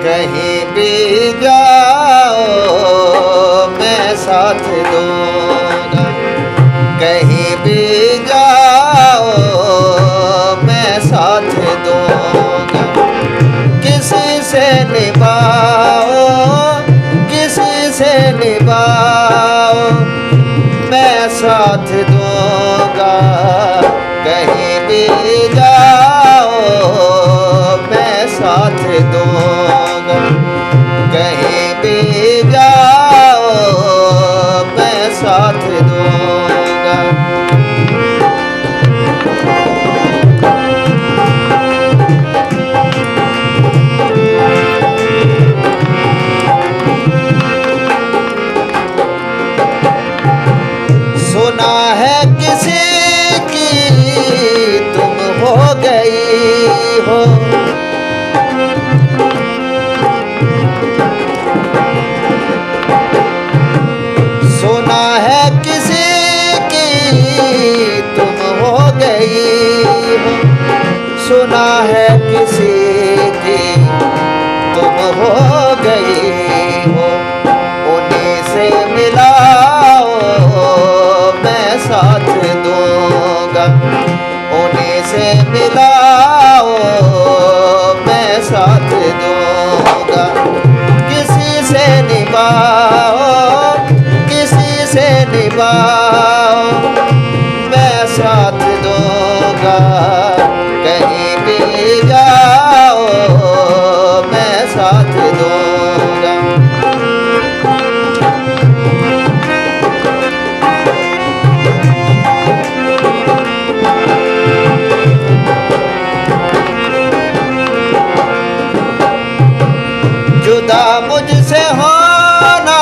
कहीं भी जाओ मैं साथ दूंगा, कहीं भी जाओ मैं साथ दूंगा। किसी से निभाओ, किसी से निभाओ मैं साथ दूंगा, कहीं भी जाओ मैं साथ दूंगा, कहीं भी जाओ मैं साथ दूंगा। सुना है किसी की तुम हो गई हो, सुना है किसी की तुम हो गई हो, सुना है किसी की तुम हो गई हो। उन्हीं से मिलाओ मैं साथ दूंगा, उन्हीं से मिलाओ मैं साथ दूंगा। किसी से निभाओ, किसी से निभाओ मैं साथ दूंगा, कहीं भी जाओ मैं साथ दूंगा। जुदा मुझसे होना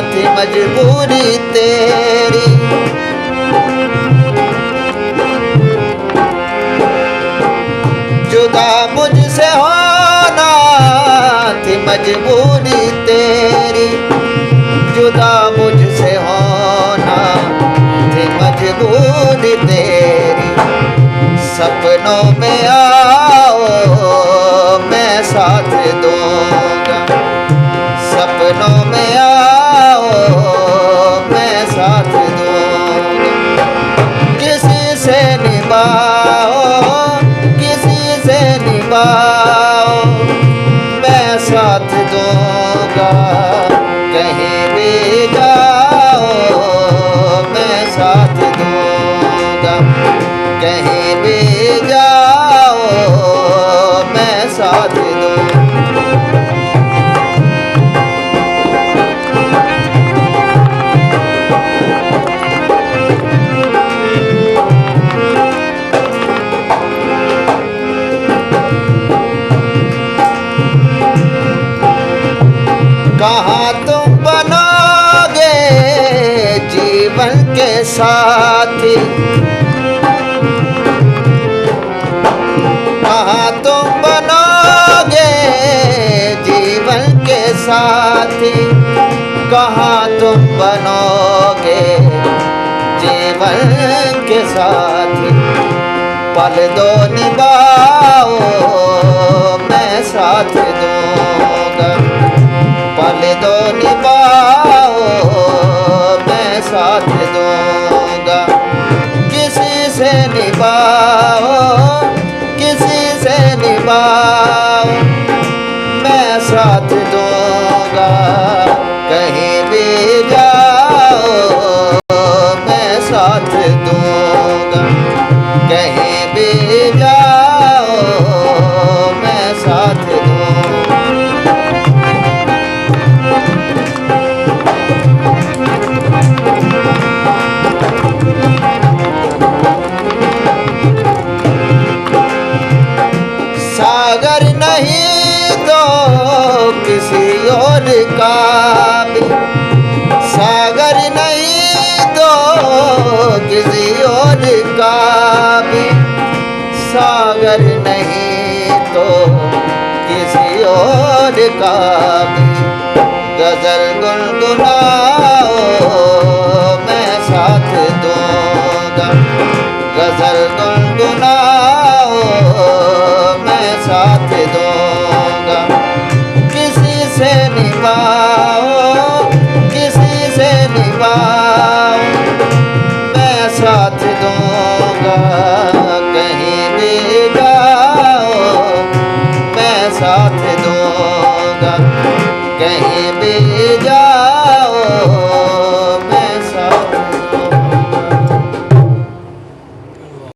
थी मजबूरी तेरी, जुदा मुझसे होना थी मजबूरी तेरी, जुदा मुझसे होना थी मजबूरी तेरी। सपनों में आओ मैं साथ दूंगा, सपनों में आओ मैं साथ दूंगा। किसी से निभाओ, किसी से निभाओ मैं साथ दूंगा, कहीं भी जाओ मैं साथ दूंगा, कहीं भी जाओ मैं साथ दूंगा। कहाँ तुम बनोगे जीवन के साथी, कहाँ तुम बनोगे जीवन के साथी, कहाँ तुम बनोगे जीवन के साथी। पल दो निभाओ मैं साथ दूंगा, पल दो निभाओ मैं साथ दूंगा। किसी से निभाओ, किसी से निभाओ मैं साथ दूंगा, कहीं भी जाओ मैं साथ दूंगा, कहीं भी जाओ मैं साथ दूंगा। सागर नहीं तो किसी और का भी, सागर नहीं तो किसी और का भी, सागर नहीं तो किसी और का भी। गजल गुनगुनाओ मैं साथ दूंगा, गजल गुनगुनाओ मैं साथ दूंगा। निभाओ, किसी से निभाओ, मैं साथ दूंगा कहीं भी जाओ, मैं साथ दूंगा कहीं भी जाओ।